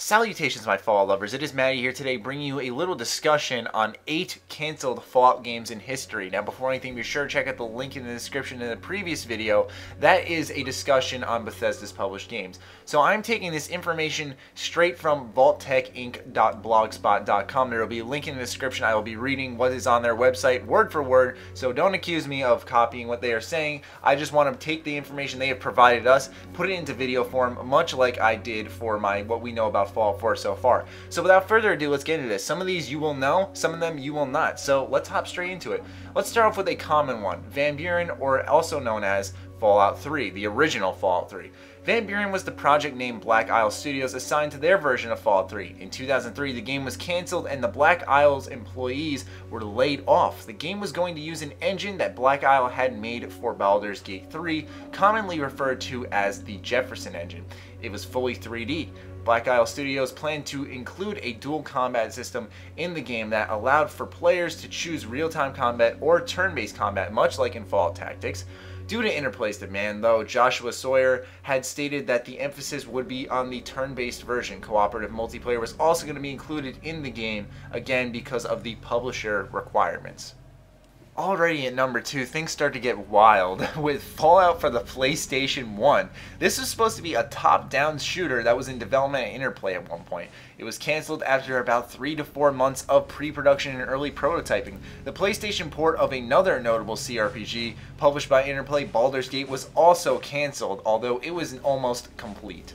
Salutations, my Fallout lovers. It is Matty here today, bringing you a little discussion on 8 canceled Fallout games in history. Now, before anything, be sure to check out the link in the description in the previous video. That is a discussion on Bethesda's published games. So I'm taking this information straight from vaulttechinc.blogspot.com. There will be a link in the description. I will be reading what is on their website word for word, so don't accuse me of copying what they are saying. I just want to take the information they have provided us, put it into video form, much like I did for my what we know about Fallout 4 so far. So without further ado, let's get into this. Some of these you will know, some of them you will not. So let's hop straight into it. Let's start off with a common one. Van Buuren, or also known as Fallout 3, the original Fallout 3. Van Buuren was the project name Black Isle Studios assigned to their version of Fallout 3. In 2003, the game was cancelled and the Black Isle's employees were laid off. The game was going to use an engine that Black Isle had made for Baldur's Gate 3, commonly referred to as the Jefferson engine. It was fully 3D. Black Isle Studios planned to include a dual combat system in the game that allowed for players to choose real-time combat or turn-based combat, much like in Fallout Tactics. Due to Interplay's demand, though, Joshua Sawyer had stated that the emphasis would be on the turn-based version. Cooperative multiplayer was also going to be included in the game, again because of the publisher requirements. Already at number 2, things start to get wild with Fallout for the PlayStation 1. This was supposed to be a top-down shooter that was in development at Interplay at one point. It was cancelled after about 3 to 4 months of pre-production and early prototyping. The PlayStation port of another notable CRPG published by Interplay, Baldur's Gate, was also cancelled, although it was almost complete.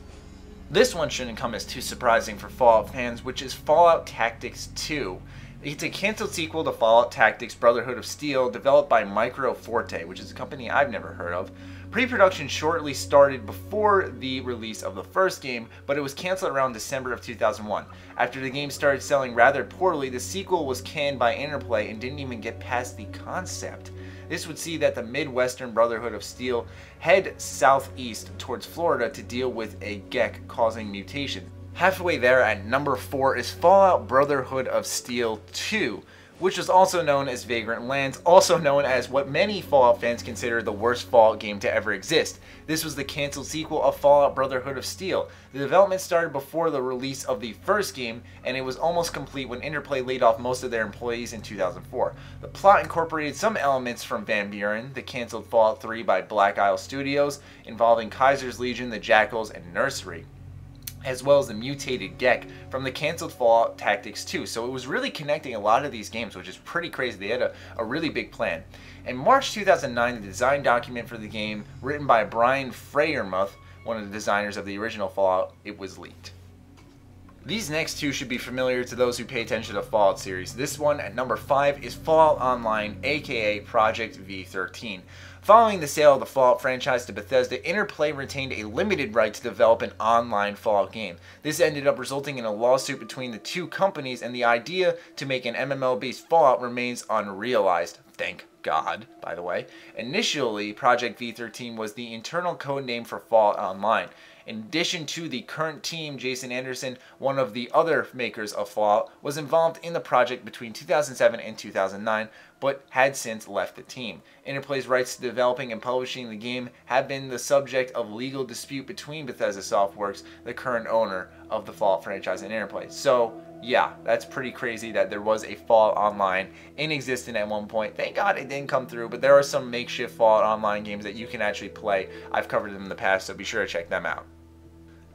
This one shouldn't come as too surprising for Fallout fans, which is Fallout Tactics 2. It's a cancelled sequel to Fallout Tactics Brotherhood of Steel, developed by Micro Forte, which is a company I've never heard of. Pre-production shortly started before the release of the first game, but it was cancelled around December of 2001. After the game started selling rather poorly, the sequel was canned by Interplay and didn't even get past the concept. This would see that the Midwestern Brotherhood of Steel head southeast towards Florida to deal with a Gek causing mutations. Halfway there at number 4 is Fallout Brotherhood of Steel 2, which was also known as Vagrant Lands, also known as what many Fallout fans consider the worst Fallout game to ever exist. This was the cancelled sequel of Fallout Brotherhood of Steel. The development started before the release of the first game, and it was almost complete when Interplay laid off most of their employees in 2004. The plot incorporated some elements from Van Buuren, the cancelled Fallout 3 by Black Isle Studios, involving Kaiser's Legion, the Jackals, and Nursery, as well as the mutated Gek from the cancelled Fallout Tactics 2. So it was really connecting a lot of these games, which is pretty crazy. They had a really big plan. In March 2009, the design document for the game, written by Brian Freyermuth, one of the designers of the original Fallout, it was leaked. These next two should be familiar to those who pay attention to the Fallout series. This one at number 5 is Fallout Online, aka Project V13. Following the sale of the Fallout franchise to Bethesda, Interplay retained a limited right to develop an online Fallout game. This ended up resulting in a lawsuit between the two companies, and the idea to make an MMO-based Fallout remains unrealized. Thank God, by the way. Initially, Project V13 was the internal code name for Fallout Online. In addition to the current team, Jason Anderson, one of the other makers of Fallout, was involved in the project between 2007 and 2009, but had since left the team. Interplay's rights to developing and publishing the game have been the subject of legal dispute between Bethesda Softworks, the current owner of the Fallout franchise, and Interplay. So, yeah, that's pretty crazy that there was a Fallout Online in existence at one point. Thank God it didn't come through, but there are some makeshift Fallout Online games that you can actually play. I've covered them in the past, so be sure to check them out.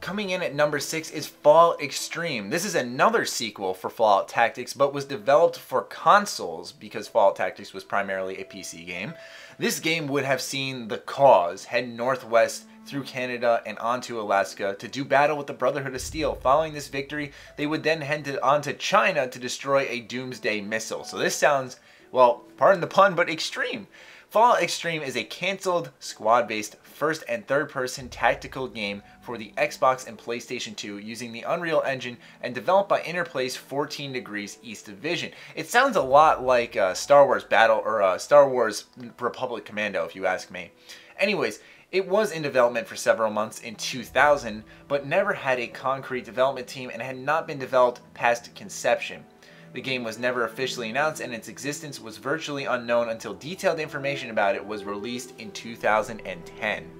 Coming in at number 6 is Fallout Extreme. This is another sequel for Fallout Tactics, but was developed for consoles because Fallout Tactics was primarily a PC game. This game would have seen the Cause head northwest through Canada and onto Alaska to do battle with the Brotherhood of Steel. Following this victory, they would then head onto China to destroy a doomsday missile. So this sounds, well, pardon the pun, but extreme. Fallout Extreme is a cancelled, squad-based, first and third-person tactical game for the Xbox and PlayStation 2 using the Unreal Engine and developed by Interplay's 14 Degrees East Division. It sounds a lot like Star Wars Battle or Star Wars Republic Commando, if you ask me. Anyways, it was in development for several months in 2000, but never had a concrete development team and had not been developed past conception. The game was never officially announced, and its existence was virtually unknown until detailed information about it was released in 2010.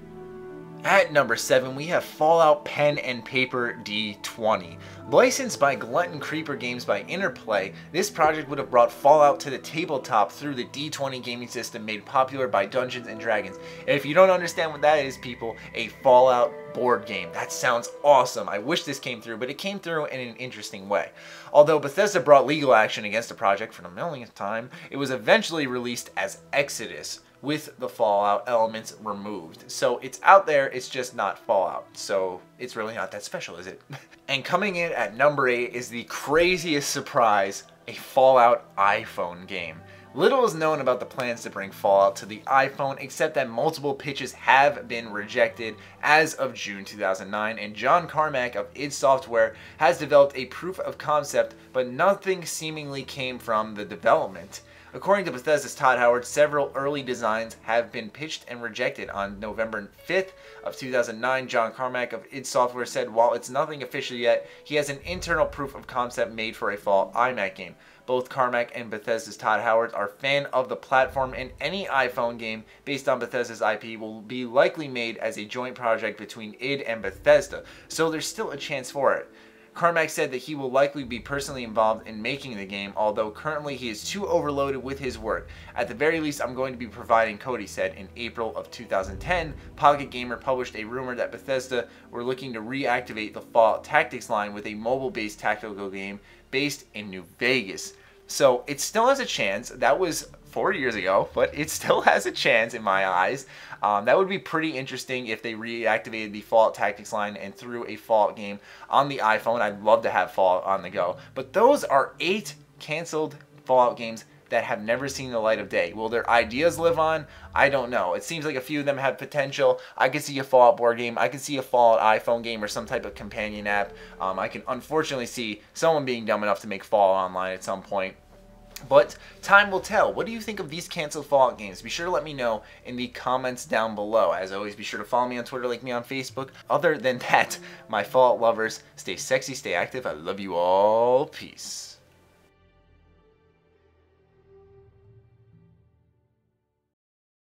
At number 7, we have Fallout Pen and Paper D20. Licensed by Glutton Creeper Games by Interplay, this project would have brought Fallout to the tabletop through the D20 gaming system made popular by Dungeons & Dragons. And if you don't understand what that is, people, a Fallout board game. That sounds awesome. I wish this came through, but it came through in an interesting way. Although Bethesda brought legal action against the project for the millionth time, it was eventually released as Exodus, with the Fallout elements removed. So it's out there, it's just not Fallout. So it's really not that special, is it? And coming in at number 8 is the craziest surprise, a Fallout iPhone game. Little is known about the plans to bring Fallout to the iPhone, except that multiple pitches have been rejected as of June 2009, and John Carmack of id Software has developed a proof of concept, but nothing seemingly came from the development. According to Bethesda's Todd Howard, several early designs have been pitched and rejected. On November 5th of 2009, John Carmack of id Software said while it's nothing official yet, he has an internal proof of concept made for a fall iMac game. Both Carmack and Bethesda's Todd Howard are fan of the platform, and any iPhone game based on Bethesda's IP will be likely made as a joint project between id and Bethesda, so there's still a chance for it. Carmack said that he will likely be personally involved in making the game, although currently he is too overloaded with his work. At the very least, I'm going to be providing code, he said. In April of 2010, Pocket Gamer published a rumor that Bethesda were looking to reactivate the Fallout Tactics line with a mobile-based tactical game based in New Vegas. So it still has a chance. That was 4 years ago, but it still has a chance in my eyes. That would be pretty interesting if they reactivated the Fallout Tactics line and threw a Fallout game on the iPhone. I'd love to have Fallout on the go. But those are 8 canceled Fallout games that have never seen the light of day. Will their ideas live on? I don't know. It seems like a few of them have potential. I could see a Fallout board game. I could see a Fallout iPhone game or some type of companion app. I can unfortunately see someone being dumb enough to make Fallout Online at some point. But time will tell. What do you think of these canceled Fallout games? Be sure to let me know in the comments down below. As always, be sure to follow me on Twitter, like me on Facebook. Other than that, my Fallout lovers, stay sexy, stay active. I love you all. Peace.